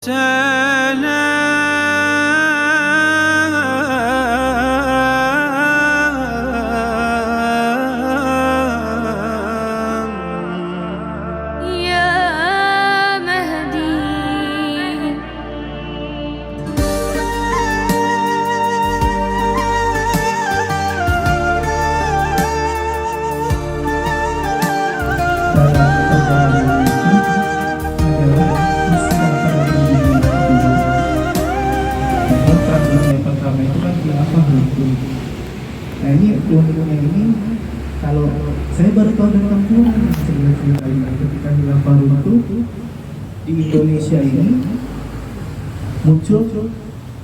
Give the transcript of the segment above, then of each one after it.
سلام يا مهدي pertama itu kan khilafah hukum. Nah ini ilmunya ini kalau saya baru tahu tentang Quran cerita ini ketika khilafah hukum di Indonesia ini muncul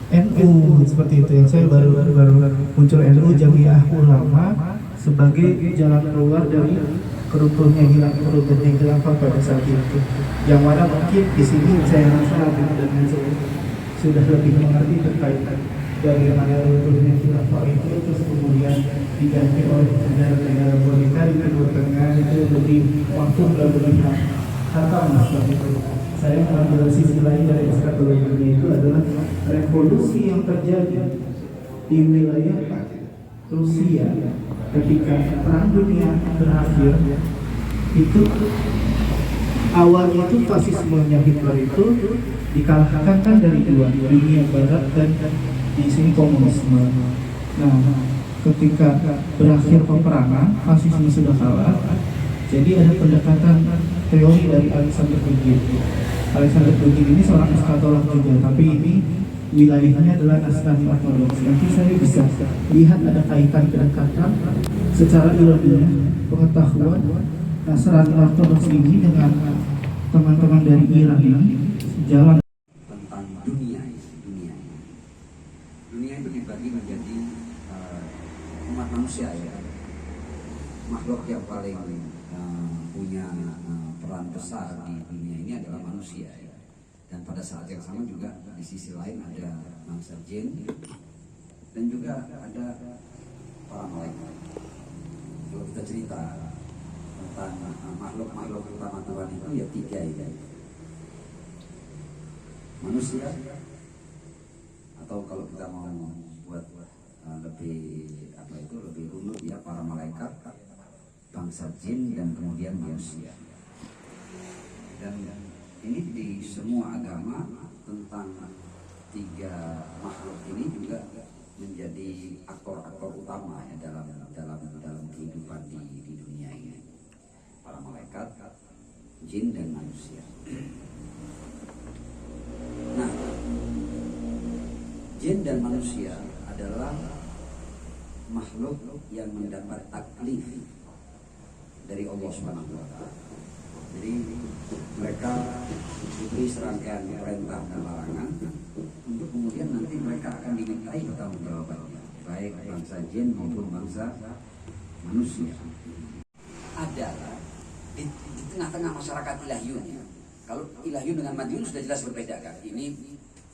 NU seperti itu yang saya baru muncul NU Jamiah Ulama sebagai jalan keluar dari keruntuhannya khilafah pada saat itu. Yang mana mungkin di sini saya rasa dengan sudah lebih mengerti terkait bagaimana runtuhnya khilafah itu, terus kemudian diganti oleh negara-negara boneka di Timur Tengah itu lebih waktu lebih hatam seperti itu. Saya mengambil sisi lain dari eskatologinya itu adalah revolusi yang terjadi di wilayah Rusia ketika Perang Dunia berakhir. Itu awalnya itu fasismenya Hitler itu dikalahkan kan dari dua, dunia barat dan di sini komunisme. Nah, ketika berakhir peperangan, fasisme sudah kalah. Jadi ada pendekatan teori dari Alexander Dugin. Alexander Dugin ini seorang eskatolog juga, tapi ini wilayahnya adalah Nasrani Ortodoks. Nanti saya bisa lihat ada kaitan kedekatan secara ilmiah pengetahuan Nasrani Ortodoks ini dengan teman-teman dari Iran ini jalan tentang dunia itu dibagi menjadi umat manusia, ya, makhluk yang paling punya peran besar di dunia ini adalah manusia, ya. Dan pada saat yang sama juga di sisi lain ada bangsa jin dan juga ada para malaikat. Kalau kita cerita tentang makhluk-makhluk utama Tuhan itu ya tiga, ya. Manusia, atau kalau kita mau buat lebih runut, ya, para malaikat, bangsa jin, dan kemudian manusia. Dan ini di semua agama tentang tiga makhluk ini juga menjadi aktor-aktor utama, ya, dalam kehidupan di dunia ini. Para malaikat, jin, dan manusia. Nah, jin dan manusia adalah makhluk yang mendapat taklif dari Allah Subhanahu wa Ta'ala. Jadi mereka diberi serangkaian perintah dan larangan untuk kemudian nanti mereka akan dimintai pertanggungjawabannya, baik bangsa jin maupun bangsa manusia. Adalah di tengah-tengah masyarakat ilahiyun, ya. Kalau ilahiyun dengan madiyun sudah jelas berbeda, kan? Ini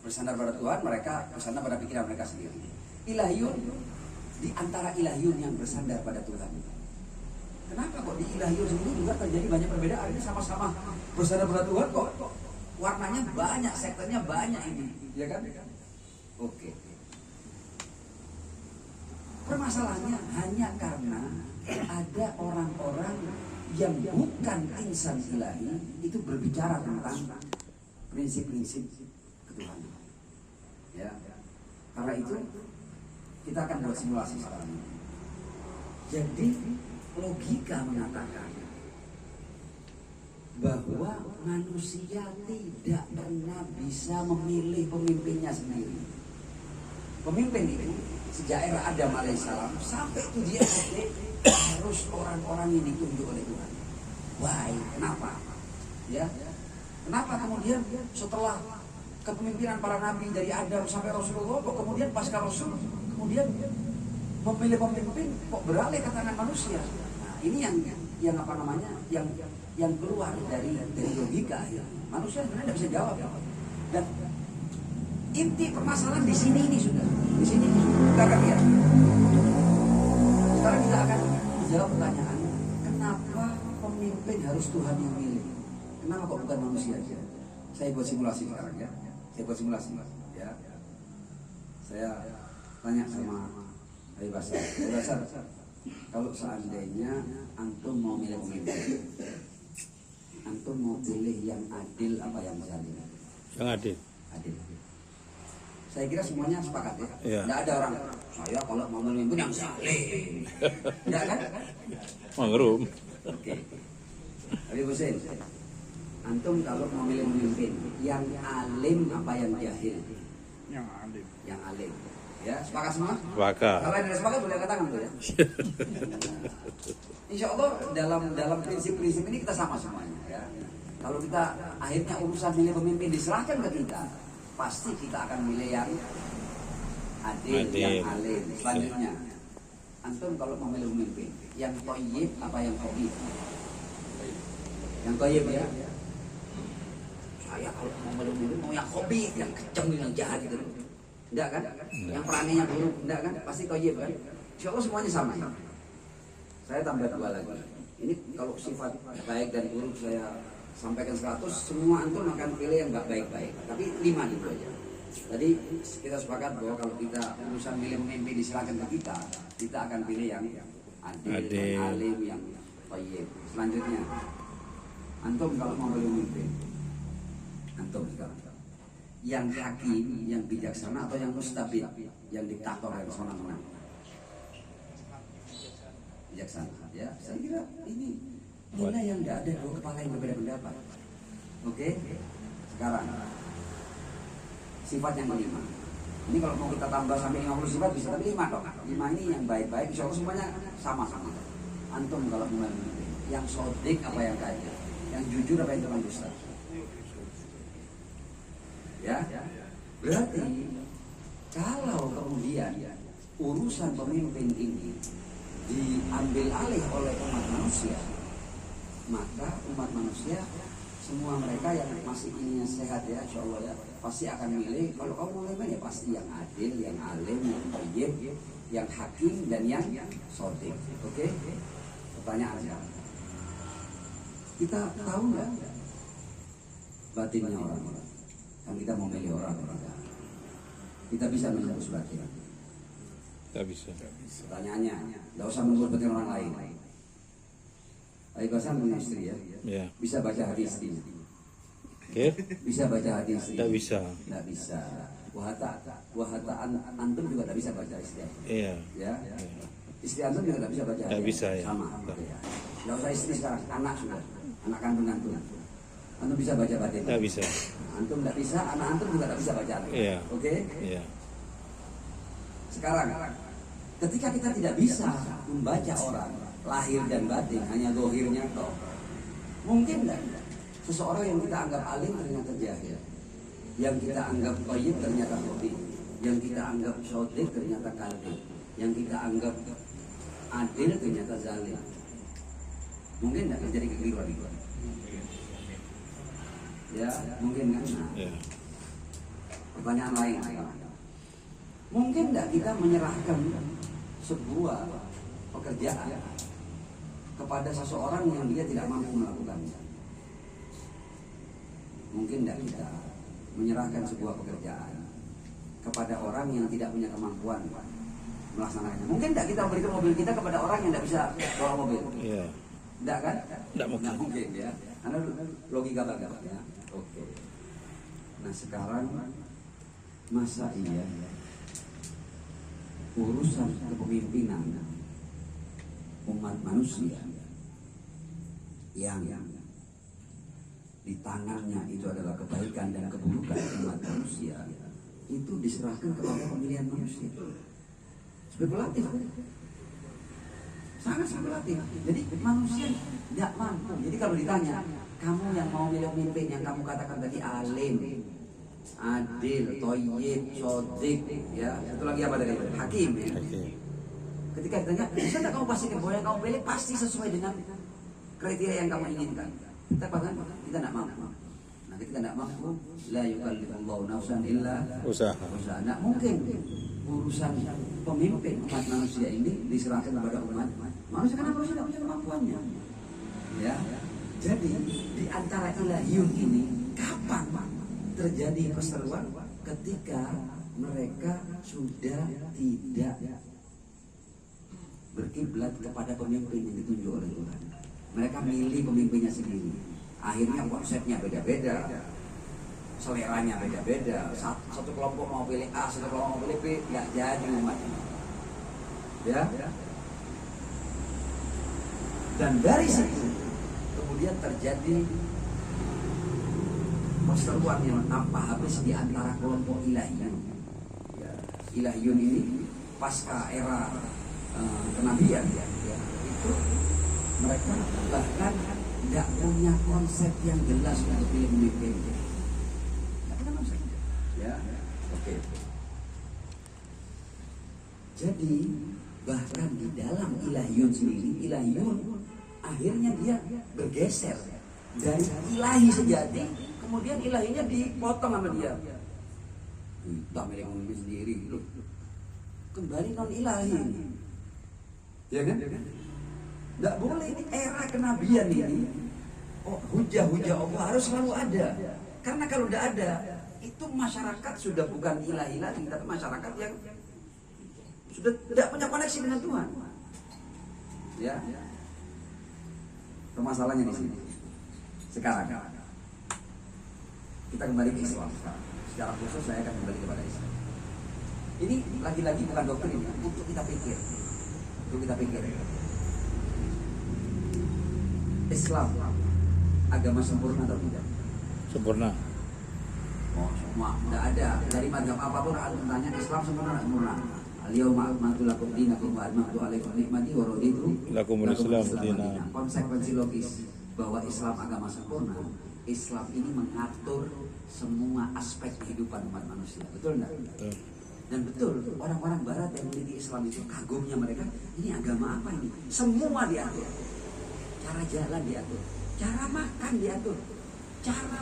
bersandar pada Tuhan, mereka bersandar pada pikiran mereka sendiri. Ilahiyun di antara ilahiyun yang bersandar pada Tuhan. Kenapa kok di ilahiyun sendiri juga terjadi banyak perbedaan? Ini sama-sama bersandar pada Tuhan, kok warnanya banyak, sektornya banyak ini, ya kan? Oke. Permasalahannya hanya karena ada orang-orang yang bukan insan ilahi itu berbicara tentang prinsip-prinsip ketuhanan. Ya, karena itu kita akan buat simulasi sekarang. Jadi logika mengatakan bahwa manusia tidak pernah bisa memilih pemimpinnya sendiri. Pemimpin itu sejak era Adam alaihissalam sampai itu dia harus orang-orang yang ditunjuk oleh Tuhan. Why? Kenapa? Ya, kenapa kemudian setelah kepemimpinan para nabi dari Adam sampai Rasulullah, kok kemudian pasca Rasul kemudian memilih pemimpin kok beralih ke tangan manusia? Nah, ini yang apa namanya? Yang keluar dari logika, ya. Manusia sebenarnya tidak bisa jawab, ya. Dan inti permasalahan di sini ini sudah. Di sini kita akan lihat. Sekarang kita akan menjawab pertanyaan, kenapa pemimpin harus Tuhan yang milih? Kenapa kok bukan manusia aja? Saya buat simulasi sekarang, ya. Saya buat simulasi, ya. Saya tanya sama Habib Basar, Habib Basar, kalau seandainya antum mau milih pemimpin, antum mau pilih yang adil apa yang zalim? Yang adil. Adil. Saya kira semuanya sepakat ya. Iya. Tidak ada orang saya kalau mau memimpin yang zalim. Tidak kan? Mangrum. Oke. Habib Hussein, antum kalau mau milih pemimpin yang alim apa yang jahil? Yang adil. Yang alim. Ya, sepakat semua? Sepakat. Kalau ada sepakat boleh angkat tangan tuh ya. Insya Allah dalam prinsip-prinsip ini kita sama semuanya ya. Kalau kita akhirnya urusan milih pemimpin diserahkan ke kita, pasti kita akan milih yang adil. Yang alim. Selanjutnya, antum kalau mau milih pemimpin, yang thayyib apa yang khabith? Yang thayyib ya. Saya kalau mau milih pemimpin mau yang khabith, yang kejam, yang jahat gitu. Enggak kan? Yang perannya buruk, enggak kan? Pasti thayyib kan? Insya Allah semuanya sama. Saya tambah 2 lagi. Ini kalau sifat baik dan buruk saya sampaikan 100, semua antum akan pilih yang enggak baik-baik. Tapi 5 dulu aja. Jadi kita sepakat bahwa kalau kita urusan milih pemimpin diserahkan ke kita akan pilih yang adil. Yang alim, yang thayyib. Selanjutnya, antum kalau mau milih pemimpin, antum sekarang yang hakim, yang bijaksana atau yang mustabid, yang diktator, yang senang-senang? Bijaksana, ya. Saya kira ini nilai yang tidak ada 2 kepala yang berbeda pendapat. Oke? Sekarang sifat yang kelima. Ini kalau mau kita tambah sampai 50 sifat bisa, tapi 5 dong. 5 ini yang baik-baik, insya Allah semuanya sama-sama. Antum kalau mau memimpin, yang sodik apa yang kaya, yang jujur apa yang tukang dusta? Ya, berarti kalau kemudian urusan pemimpin ini diambil alih oleh umat manusia, maka umat manusia semua mereka yang masih ininya sehat ya, insya Allah ya, pasti akan milih. Kalau kamu mau milih ya pasti yang adil, yang alim, yang thayyib, yang hakim dan yang shadiq. Oke? Pertanyaan sekarang, kita tahu nggak batinnya orang-orang? Kan kita mau milih orang, kita bisa menembus batin. Tidak bisa. Pertanyaannya, nggak usah menembus batin orang lain. Ayo Hasan punya istri ya, Ya. bisa baca hati istri. Oke. Bisa baca hati istri. Tidak bisa. Tidak bisa. Wahata antum juga tidak bisa baca istri. Iya. Ya. Istri antum juga tidak bisa baca. Tidak bisa ya. Sama. Ya. Nggak usah istri sekarang, anak sudah, anak kandung antum. Antum bisa baca batin. Tidak bisa. Antum tidak bisa, anak antum juga tidak bisa baca. Iya. Oke? Iya. Sekarang, ketika kita tidak bisa membaca orang lahir dan batin, hanya dohirnya toh, mungkin tidak seseorang yang kita anggap alim ternyata jahil, yang kita anggap thayyib ternyata khabith, yang kita anggap shadiq ternyata kalbi, yang kita anggap adil ternyata zalim. Mungkin tidak terjadi kekeliruan itu? Ya, mungkin kan? Nah, Ya. pertanyaan lain, mungkin tidak kita menyerahkan sebuah pekerjaan kepada seseorang yang dia tidak mampu melakukannya? Mungkin tidak kita menyerahkan sebuah pekerjaan kepada orang yang tidak punya kemampuan melaksanakannya? Mungkin tidak kita memberikan mobil kita kepada orang yang tidak bisa bawa mobil? Iya. Tidak kan? Tidak mungkin. Nggak mungkin ya. Karena logika banget ya. Oke. Nah sekarang masa iya urusan kepemimpinan umat manusia yang di tangannya itu adalah kebaikan dan keburukan umat manusia, itu diserahkan kepada pemilihan manusia. Spekulatif, sangat spekulatif. Jadi manusia tidak mampu. Jadi kalau ditanya, kamu yang mau milih pemimpin yang kamu katakan tadi alim, adil, thayyib, shadiq, ya, satu lagi apa tadi? Hakim ya. Oke. Ketika ditanya, bisa tak kamu pastikan bahwa yang kamu pilih pasti sesuai dengan kriteria yang kamu inginkan? Kita katakan kita tidak mampu. Nah, kita tidak mampu, la yukallifullahu nafsan illa Usaha. Nah, mungkin urusan pemimpin umat manusia ini diserahkan kepada umat manusia karena manusia tidak punya kemampuannya. Ya. Jadi di antara ilahiyun ini kapan terjadi perseteruan ketika mereka sudah tidak berkiblat kepada pemimpin yang ditunjuk oleh Tuhan. Mereka milih pemimpinnya sendiri. Akhirnya konsepnya beda-beda, seleranya beda-beda. Satu kelompok mau pilih A, satu kelompok mau pilih B, nggak jadi umatnya. Ya. Dan dari situ kemudian terjadi perseteruan yang tanpa habis di antara kelompok ilahiyun. Ya, ilahiyun ini pasca era kenabian, ya, itu mereka bahkan tidak punya konsep yang jelas untuk pilih pemimpin. Tidak punya konsep. Ya, oke. Jadi bahkan di dalam ilahiyun sendiri, ilahiyun akhirnya dia bergeser dari ilahi sejati, kemudian ilahinya dipotong sama dia. Tak milih pemimpin sendiri, loh. Kembali non ilahi. Ya kan? Tidak boleh, ini era kenabian ini. Oh, hujah-hujah Allah harus selalu ada. Karena kalau tidak ada, itu masyarakat sudah bukan ilahi lagi, tapi masyarakat yang sudah tidak punya koneksi dengan Tuhan. Ya. Permasalahannya di sini. Sekarang kita kembali ke Islam. Secara khusus saya akan kembali kepada Islam. Ini lagi-lagi bukan doktrin ya, untuk kita pikir. Islam agama sempurna atau tidak? Sempurna. Oh, semua tidak ada dari mazhab apapun antum tanya Islam sempurna atau sempurna? Al-yawma akmaltu lakum dinakum wa atmamtu alaikum ni'mati wa raditu Lakumul Islam dinan. Konsekuensi logis bahwa Islam agama sempurna. Islam ini mengatur semua aspek kehidupan umat manusia. Betul enggak? Betul. Dan betul, orang-orang barat yang meneliti Islam itu kagumnya mereka, ini agama apa ini? Semua diatur. Cara jalan diatur, cara makan diatur, cara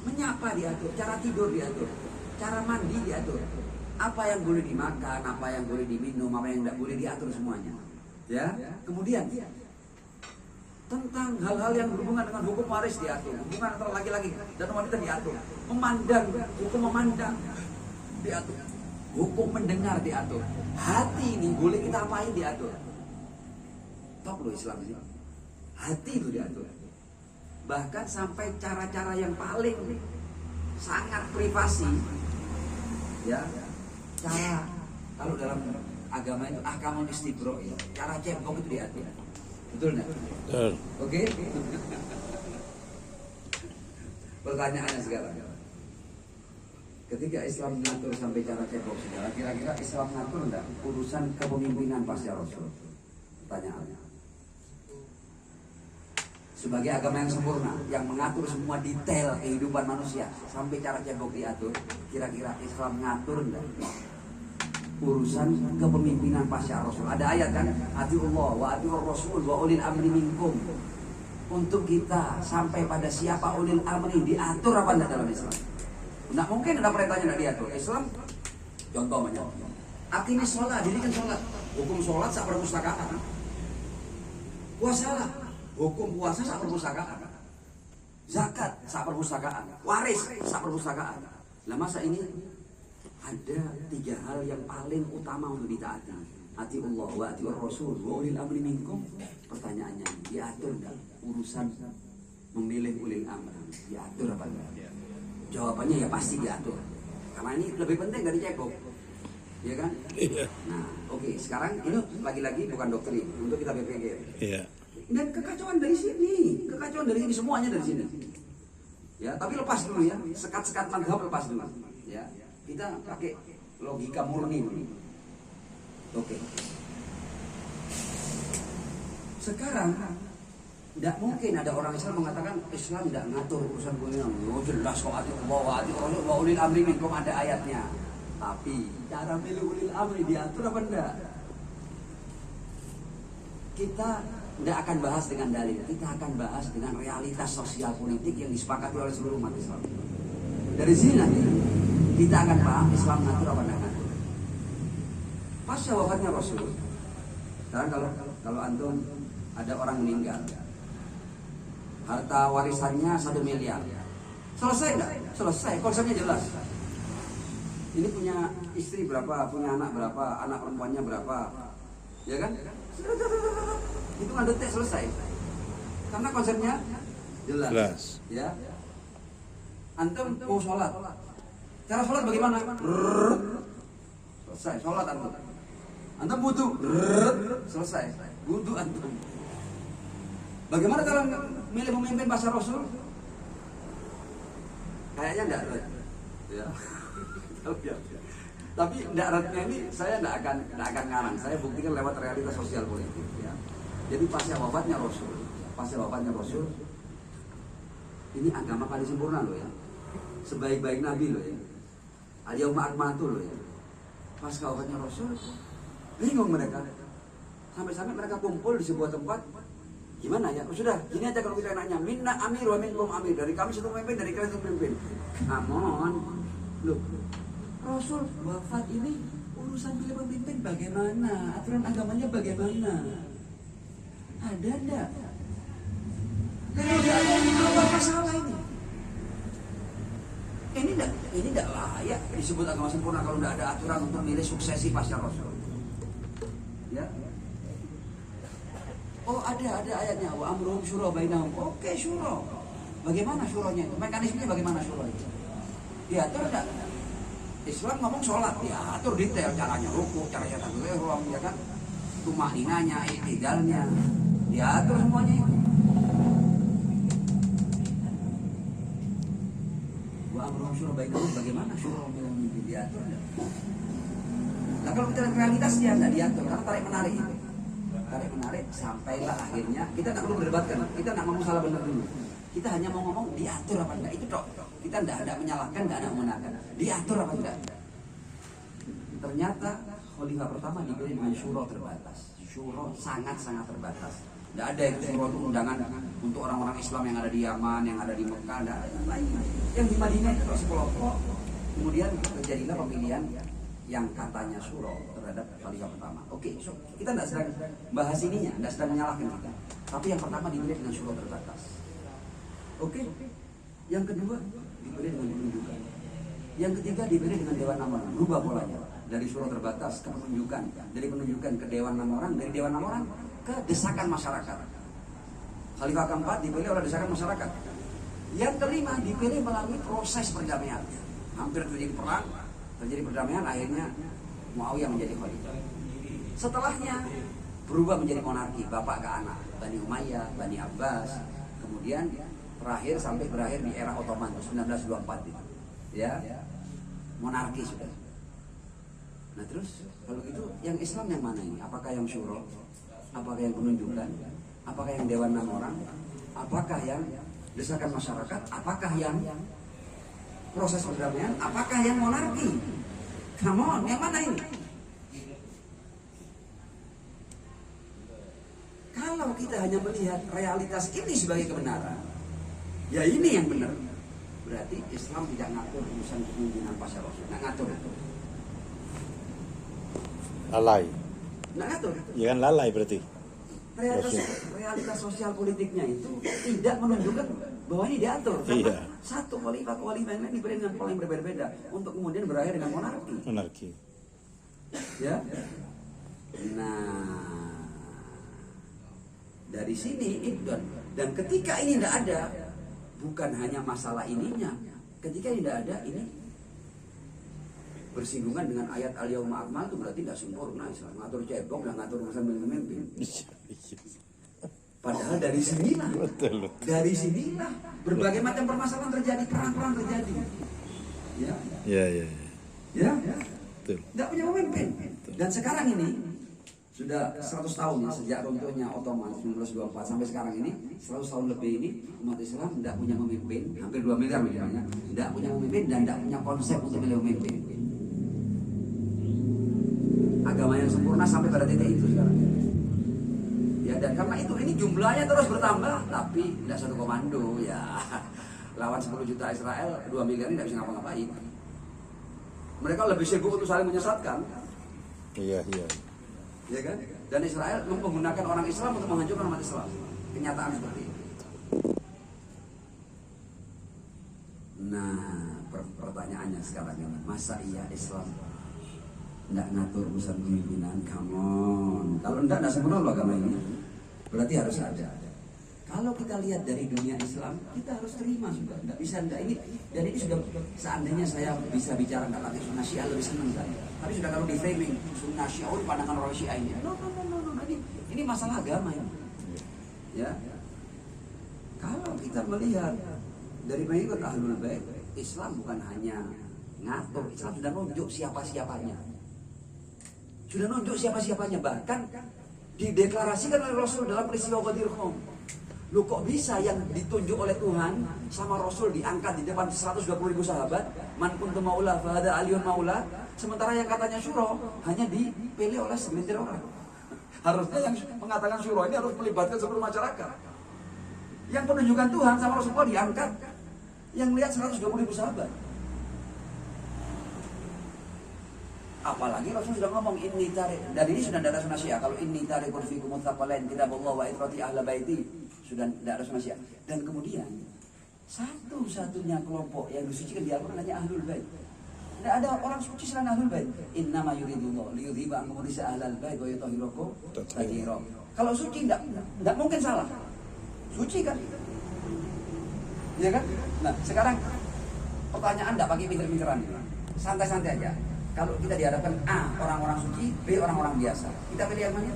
menyapa diatur, cara tidur diatur, cara mandi diatur. Apa yang boleh dimakan, apa yang boleh diminum, apa yang tidak boleh diatur semuanya. Ya. Kemudian tentang hal-hal yang berhubungan dengan hukum waris diatur, hubungan antara laki-laki dan wanita diatur, hukum memandang diatur, hukum mendengar diatur, hati ini boleh kita apain diatur. Top loh Islam ini, hati itu diatur. Bahkan sampai cara-cara yang paling sangat privasi, ya, cara kalau dalam agama itu ahkamul istibro, ya, cara cebok itu diatur. Betul nggak? Betul. Oke. Pertanyaannya sekarang, ketika Islam mengatur sampai cara cebok segala, kira-kira Islam mengatur enggak urusan kepemimpinan pasca Rasul? Pertanyaannya. Sebagai agama yang sempurna, yang mengatur semua detail kehidupan manusia sampai cara cebok diatur, kira-kira Islam mengatur enggak urusan kepemimpinan pasca Rasul? Ada ayat kan, atiullah wa atiur rasul wa ulil amri minkum. Untuk kita sampai pada siapa ulil amri diatur apa enggak dalam Islam? Nggak mungkin ada perintahnya enggak diatur. Islam contoh banyak. Aqimis sholat, dirikan sholat. Hukum sholat sak perpustakaan. Puasalah, hukum puasa sak perpustakaan. Zakat sak perpustakaan. Waris sak perpustakaan. Lah masa ini ada 3 hal yang paling utama untuk ditaati. Atiullah wa atiur rasul wa ulil amri minkum. Pertanyaannya, diatur enggak urusan memilih ulil amri? Diatur apa enggak? Jawabannya ya pasti diatur. Karena ini lebih penting dari cebok. Iya kan? Iya. Nah, oke, sekarang ini lagi-lagi bukan doktrin, untuk kita berpikir. Iya. Dan kekacauan dari sini, semuanya dari sini. Ya, tapi lepas dulu ya, sekat-sekat mazhab lepas dulu. Ya, kita pakai logika murni dulu. Oke. Sekarang tidak mungkin ada orang Islam mengatakan Islam tidak ngatur urusan dunia. Oh jelas kok wa ulil amri minkum ada ayatnya. Tapi cara milih ulil amri diatur apa enggak? Kita tidak akan bahas dengan dalil, kita akan bahas dengan realitas sosial politik yang disepakati oleh seluruh umat Islam. Dari sini nanti kita akan paham Islam ngatur apa enggak ngatur. Pasca wafatnya Rasul. Sekarang kalau antum ada orang meninggal, harta warisannya 1 miliar. Selesai enggak? Selesai, konsepnya jelas. Ini punya istri berapa, punya anak berapa, anak perempuannya berapa, ya kan? Hitungan detik selesai. Karena konsepnya jelas. Ya. Antum mau sholat, cara sholat bagaimana? Selesai, sholat antum. Antum wudu, selesai, wudu antum. Bagaimana kalau milih pemimpin pasar Rasul? Kayaknya enggak red. Ya. Tapi enggak rednya ini saya enggak akan ngarang. Saya buktikan lewat realitas sosial politik. Ya. Jadi pasca wafatnya Rasul, ini agama paling sempurna loh ya. Sebaik-baik Nabi loh ya. Al-Yauma Akmaltu loh ya. Pasca wafatnya Rasul, bingung mereka. Sampai-sampai mereka kumpul di sebuah tempat. Gimana ya? Sudah, gini aja kalau kita nanya, minna amir wa minkum amir. Dari kami satu pemimpin, dari kalian satu pemimpin. Amon. Loh, Rasul wafat ini urusan pilih pemimpin bagaimana? Aturan agamanya bagaimana? Ada enggak? Kalau ada apa masalah ini? Ini enggak layak disebut agama sempurna kalau enggak ada aturan untuk milih suksesi pasca Rasul. Ya. Oh ada ayatnya wa amruhum syura bainahum. Oke, syura. Bagaimana syuranya itu? Mekanismenya bagaimana syura itu? Diatur enggak? Islam ngomong sholat, diatur detail caranya ruku, caranya takbir, ya kan? Tumaninanya, i'tidalnya, diatur semuanya itu. Wa amruhum syura bainahum, bagaimana syura milih diatur enggak? Nah kalau kita lihat realitas dia enggak diatur, karena tarik menarik itu. Tarik menarik sampailah akhirnya kita tak perlu berdebatkan, kita tak ngomong salah benar dulu, kita hanya mau ngomong diatur apa enggak, itu tok. Kita tidak ada menyalahkan, tidak ada membenarkan, diatur apa enggak. Ternyata khalifah pertama diberi dengan syuro terbatas, syuro sangat terbatas. Tidak ada itu syuro itu undangan untuk orang-orang Islam yang ada di Yaman, yang ada di Mekah, tidak ada yang lain. Yang di Madinah itu sekelompok. Kemudian terjadilah pemilihan yang katanya syuro terhadap khalifah pertama. Oke, so, kita tidak sedang bahas ininya, tidak sedang menyalahkan kita. Tapi yang pertama dipilih dengan syuro terbatas. Oke, yang kedua dipilih dengan penunjukan. Yang ketiga dipilih dengan dewan 6 orang. Berubah polanya dari syuro terbatas ke penunjukan, dari penunjukan ke dewan 6 orang, dari dewan 6 orang ke desakan masyarakat. Khalifah keempat dipilih oleh desakan masyarakat. Yang kelima dipilih melalui proses perdamaian. Hampir terjadi perang, terjadi perdamaian, akhirnya Muawiyah menjadi khalifah. Setelahnya berubah menjadi monarki, bapak ke anak, Bani Umayyah, Bani Abbas, kemudian terakhir sampai berakhir di era Ottoman 1924 itu. Ya. Monarki sudah. Nah terus kalau itu yang Islam yang mana ini? Apakah yang syuro? Apakah yang penunjukan? Apakah yang dewan 6 orang? Apakah yang desakan masyarakat? Apakah yang proses perdamaian? Apakah yang monarki? Come on, yang mana ini? Kalau kita hanya melihat realitas ini sebagai kebenaran, ya ini yang benar. Berarti Islam tidak ngatur urusan kepemimpinan pasca Rasul, nggak ngatur itu. Lalai. Nggak ngatur. Ya kan lalai berarti. Realitas sosial politiknya itu tidak menunjukkan bahwa ini diatur. Karena satu khalifah yang lain diberi dengan pola yang berbeda-beda untuk kemudian berakhir dengan monarki. Ya. Nah, dari sini itu dan ketika ini tidak ada, bukan hanya masalah ininya. Ketika ini tidak ada, ini bersinggungan dengan ayat Al-Yauma Akmaltu, berarti tidak sempurna Islam. Ngatur cebok, nggak ngatur urusan pemimpin. Padahal dari sinilah, berbagai macam permasalahan terjadi, perang-perang terjadi. Ya. Tidak punya pemimpin. Dan sekarang ini sudah 100 tahun ya, sejak runtuhnya Ottoman 1924 sampai sekarang ini 100 tahun lebih ini umat Islam tidak punya pemimpin, hampir 2 miliar misalnya, tidak punya pemimpin dan tidak punya konsep untuk milih pemimpin. Agama yang sempurna sampai pada titik itu sekarang. Ya, dan karena itu ini jumlahnya terus bertambah, tapi tidak satu komando ya. Lawan 10 juta Israel, 2 miliar ini tidak bisa ngapa-ngapain. Mereka lebih sibuk untuk saling menyesatkan. Iya. Ya kan? Dan Israel menggunakan orang Islam untuk menghancurkan umat Islam. Kenyataan seperti itu. Nah, pertanyaannya sekarang ini, masa iya Islam nggak ngatur urusan pemimpinan? Come on. Kalau enggak sempurna loh agama ini. Berarti harus ada. Kalau kita lihat dari dunia Islam, kita harus terima sudah. Nggak bisa enggak ini. Dan ini sudah, seandainya saya bisa bicara nggak pakai sunnah Syiah lebih senang saya. Tapi sudah kalau di framing sunnah Syiah, oh pandangan orang Syiah ini. No. Ini masalah agama ini. Ya. Kalau kita melihat dari pengikut Ahlul Bait, Islam bukan hanya ngatur, Islam sudah nunjuk siapa-siapanya. Sudah nunjuk siapa-siapanya, bahkan dideklarasikan oleh Rasul dalam peristiwa Ghadir Khum. Lu kok bisa yang ditunjuk oleh Tuhan sama Rasul diangkat di depan 120.000 sahabat, man kuntu maula fa hada aliyun maula, sementara yang katanya syuro hanya dipilih oleh segelintir orang. Harusnya yang mengatakan syuro ini harus melibatkan seluruh masyarakat. Yang penunjukan Tuhan sama Rasulullah diangkat, yang lihat 120.000 sahabat. Apalagi Rasul sudah ngomong inni tarik, dan ini sudah ada sunnah Syiah. Kalau inni tarikun fikum muttaqalain kitabullah wa itrati ahla baiti, sudah ada sunnah Syiah. Dan kemudian satu-satunya kelompok yang disucikan di Al-Qur'an hanya Ahlul Bait. Tidak ada orang suci selain Ahlul Bait. Innama yuridullah liyudhiba ankum rijsa ahlal bait wa yutahhirakum tathira. Kalau suci enggak mungkin salah. Suci kan? Iya kan? Nah, sekarang pertanyaan enggak pakai pinter-pinteran. Santai-santai aja. Kalau kita dihadapkan A, orang-orang suci, B, orang-orang biasa, kita pilih yang mana?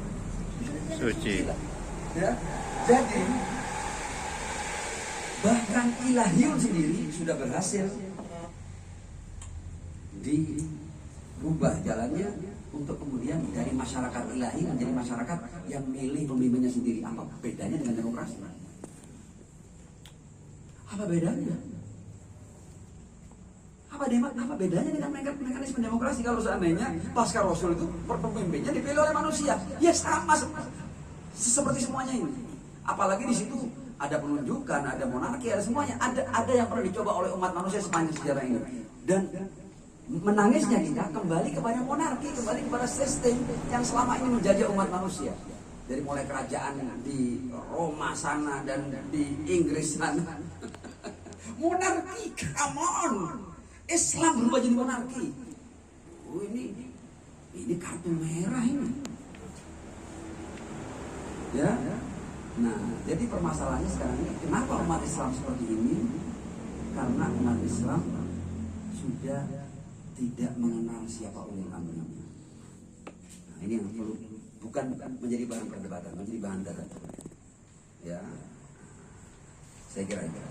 Suci. Ya. Jadi bahkan ilahiyun sendiri sudah berhasil dirubah jalannya untuk kemudian dari masyarakat ilahi menjadi masyarakat yang milih pemimpinnya sendiri. Apa bedanya dengan demokrasi? Apa bedanya? Apa bedanya dengan mekanisme demokrasi? Kalau seandainya pasca Rasul itu pemimpinnya dipilih oleh manusia, ya sama seperti semuanya ini. Apalagi di situ ada penunjukan, ada monarki, ada semuanya. Ada yang pernah dicoba oleh umat manusia sepanjang sejarah ini. Dan menangisnya kita kembali kepada monarki, kembali kepada sistem yang selama ini menjajah umat manusia. Dari mulai kerajaan di Roma sana dan di Inggris sana. Monarki, come on. Islam berubah jadi monarki. Oh ini kartu merah ini. Ya. Nah, jadi permasalahannya sekarang ini, kenapa umat Islam seperti ini? Karena umat Islam sudah tidak mengenal siapa ulil amrinya. Nah, ini yang perlu bukan menjadi bahan perdebatan, menjadi bahan debat. Ya. Saya kira itu.